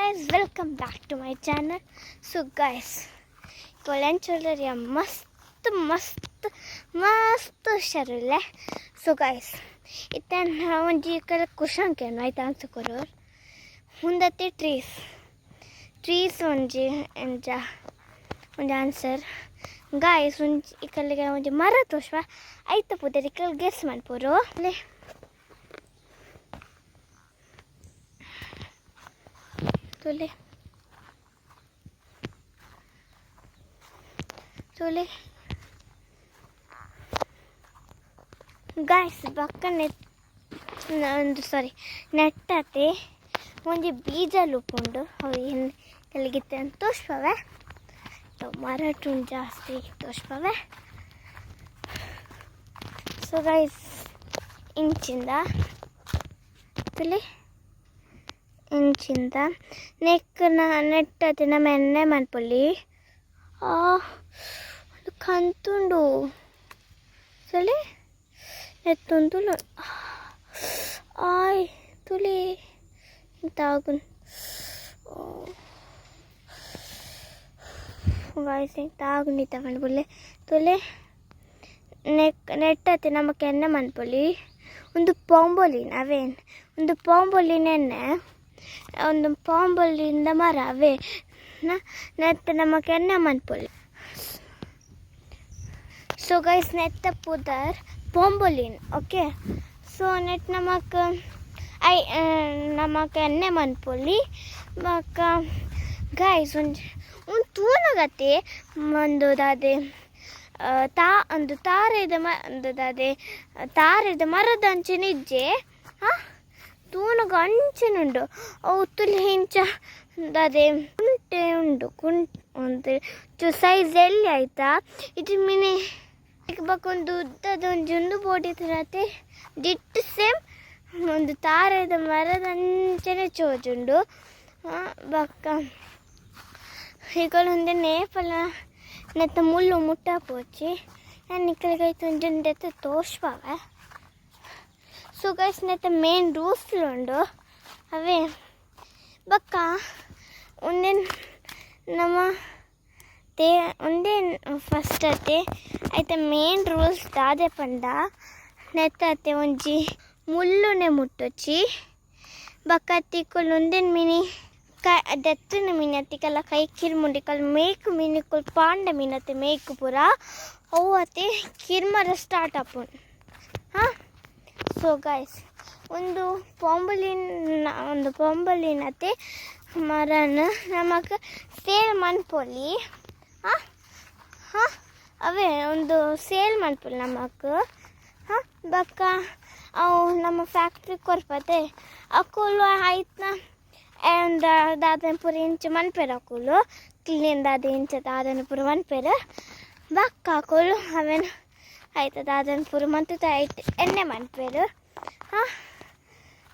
guys, welcome back to my channel. So guys, कोल्यांचोलरिया मस्त शरुले. So guys, इतन ಒಂಜಿ ಕಲ question ಕೇನು ಆಯ್ತಾ ಆನ್ಸರ್ ಕೊರೋರ್ ಮುಂದತ್ತೆ ಟ್ರೀಸ್ ಒಂಜಿ ಆನ್ಸರ್ ಗಾಯ್ಸ್ ಒಂಜಿ ಇಕಲ್ಗೆ ಒಂಜಿ ಮರ ತೋಷ್ವ ಐತ ಪುದರ್ ಇಕಲ್ ಗೆಸ್ ಮನ್ಪುರು ತುಲೆ ಗಾಯ್ಸ್ ಬಕ್ಕ ನೆಟ್ಟತೆ ಒಂಜಿ ಬೀಜ ಲುಪುಂಡು ಅವು ಕಲಿಗಿತ್ತೆ ಅಂತ ತೋಷ್ಪವೆ ಮರಟು ಜಾಸ್ತಿ ತೋಷ್ಪವೆ. ಸೊ ಗೈಸ್ ಇಂಚಿಂದ ನೆಟ್ಟತೆ ನಮ್ಮ ಎಣ್ಣೆ ಮನ್ಪೊಲ್ಲಿ ಅದು ಕಂತುಂಡು ಸಲಿ ನೆತ್ತೊಂದು ಆಯ್ ತುಲಿ ಇಂತಾಗು ಗಾಯ್ಸ್ ತಗೊಂಡು ತುಲೆ ನೆಟ್ಟತೆ ನಮಗೆ ಎಣ್ಣೆ ಮನ್ಪೊಲಿ ಒಂದು ಪಾಂಬೋಲಿನ್ ಅವೇನು ಒಂದು ಪಾಂಬೋಲಿನ್ ಎಣ್ಣೆ ಒಂದು ಪಾಂಬೋಲಿಂದ ಮರ ಅವೇ ನೆತ್ತ ನಮಗೆ ಎಣ್ಣೆ ಮನ್ಪೊಲಿ. ಸೊ ಗೈಸ್ ನೆತ್ತ ಪುದರ್ ಪಾಂಬೋಲಿನ್ ಓಕೆ. ಸೊ ನೆಟ್ ನಮಗೆ ಎಣ್ಣೆ ಮನ್ಪೊಲಿ ಬಕ್ಕ ಗೈಸ್ ಒಂದು ತೂನಗತ್ತೆ ಒಂದು ದಾದೆ ಒಂದು ತಾರೆದ ಮರದ ಅಂಚೆನಿಜ್ಜೆ ತೂನಗ ಅಂಚೆನುಂಡು ಅವು ತುಲಿ ಹಿಂಚ ದಾದೆ ಕುಂಟೆ ಉಂಡು ಒಂದು ಸೈಜ್ ಎಲ್ಲಿ ಆಯ್ತಾ ಇದು ಮಿನಿ ಬಕ್ಕೊಂದು ಉದ್ದದ ಒಂದು ಬೋಟಿ ತರತೆ ಡಿಟ್ ಸೇಮ್ ಒಂದು ತಾರೆದ ಮರದ ಅಂಚೆನೆ ಚೋಜುಂಡು ಬಕ್ಕ ಈಗ ಒಂದೇ ನೇಪಲ ನೆತ್ತ ಮುಳ್ಳು ಮುಟ್ಟ ಪೋಚಿ ನಿಕ್ಕಲಿಗೈತು ಒಂದೆತ್ತ ತೋರ್ಸ್ಪಾವೆ. ಸೊ ಗೈಸ್ ನೆತ್ತ ಮೇನ್ ರೂಲ್ಸ್ಲುಂಡು ಅವೇ ಬಕ್ಕ ಒಂದೇ ನಮ್ಮ ಒಂದೇ ಫಸ್ಟ್ ಅತ್ತೆ ಆಯ್ತಾ ಮೇನ್ ರೂಲ್ಸ್ ದಾದೆ ಪಂಡ ನೆತ್ತತ್ತೆ ಒಂಜಿ ಮುಳ್ಳುನೆ ಮುಟ್ಟೊಚ್ಚಿ ಬಕ್ಕ ತಿಕ್ಕಲು ಒಂದೇನು ಮಿನಿ ದೆತ್ತನ ಮೀನತ್ತಿಕಲ್ಲ ಕೈ ಕಿರ್ಮುಂಡಿಕಲ್ ಮೇಕು ಮೀನಿಕಲ್ ಪಾಂಡ ಮೀನತ್ತೆ ಮೇಕು ಪೂರ ಅವು ಅತ್ತೆ ಕಿರ್ಮರ ಸ್ಟಾರ್ಟ್ ಅಪ್ಪುನ್ ಹಾಂ. ಸೊ ಗೈಸ್ ಒಂದು ಪಾಂಬಲಿನ್ ಅತ್ತೆ ಮರನ ನಮಗೆ ಸೇಲ್ ಮನ್ಪೊಲಿ ಹಾಂ ಅವೇ ಒಂದು ಸೇಲ್ ಮನ್ಪೊಲಿ ನಮಗೆ ಹಾಂ ಬಕ್ಕ ಅವು ನಮ್ಮ ಫ್ಯಾಕ್ಟ್ರಿ ಕೊರ್ಪತೆ ಅಕ್ಕುಲು ಆಯ್ತಾ दादन पूर इंच मनपेर हाकोलु क्लीन दादे इंच दादन पूर मनपेर बक्क हाकोलु अवेन आयता दादन पूर मंतुत आयत एण्णे मनपेर हां.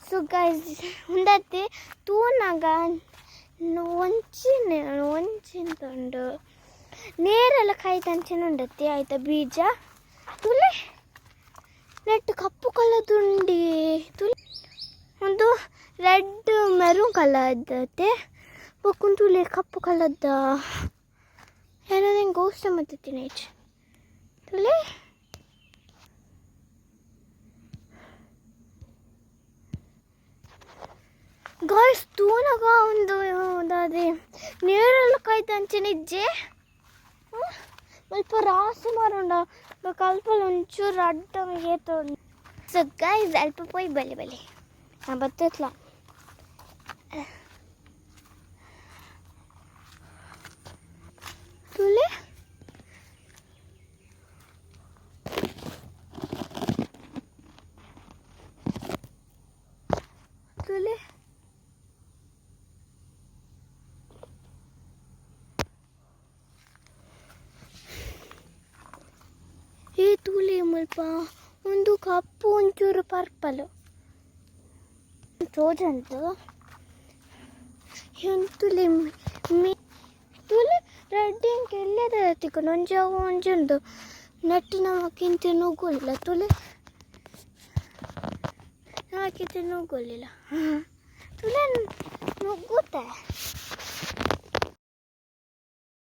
सो गाइस उंदत्ते तूनाग ಒಂಚಿನ ತೊಂಡು ನೇರೆಲ್ಲ ಕಾಯ್ತಂಚೆನ ಉಂಡತ್ತೆ ಆಯ್ತಾ ಬೀಜ ತುಲೆ ನೆಟ್ಟು ಕಪ್ಪು ಕಲದುಂಡಿ ತುಲೆ ಒಂದು ರೆಡ್ ಮೆರೂನ್ ಕಲರ್ದತ್ತೆ ಬೊಕ್ಕುಂತುಲೆ ಕಪ್ಪು ಕಲರ್ದ ಏನೋ ನಂಗೆ ಗೋಸ್ಟ್ ಮತ್ತತಿ ನೈಟ್ ತುಲೆ ಗಾಯ್ಸ್ ತೂನಗ ಒಂದು ಅದೇ ನೀರೆಲ್ಲ ಕಾಯ್ತಂಚೆ ನಿಜ್ಜೆ ಸ್ವಲ್ಪ ರಾಸು ಮಾರುಂಡ ಕಲ್ಪಲ್ ಒಂಚೂರು ಅಡ್ಡ ಏತೋ. ಸೊ ಗೈಸ್ ಅಲ್ಪ ಪೋಯ್ ಬಲೆ ನಾ ಬತ್ತತ್ಲ ತುಲೆ ತುಲೆ ಮುಲ್ಪ ಒಂದು ಕಪ್ಪು ಒಂಚೂರು ಪರ್ಪಲು ತೋಜಂತು ತುಲೆ ತುಲೆ ರೆಡ್ ಇಂಕ್ ಎಲ್ಲದ ತಿಕ್ಕೊಂಡು ಒಂಜುಂಡು ನೆಟ್ಟು ನಮಕ್ಕಿಂತ ನುಗ್ಗುಲಿಲ್ಲ ತುಲೆ ನಮಕ್ಕಿಂತ ನುಗ್ಗುಲಿಲ್ಲ ತುಲೆ ನುಗ್ಗುತ್ತೆ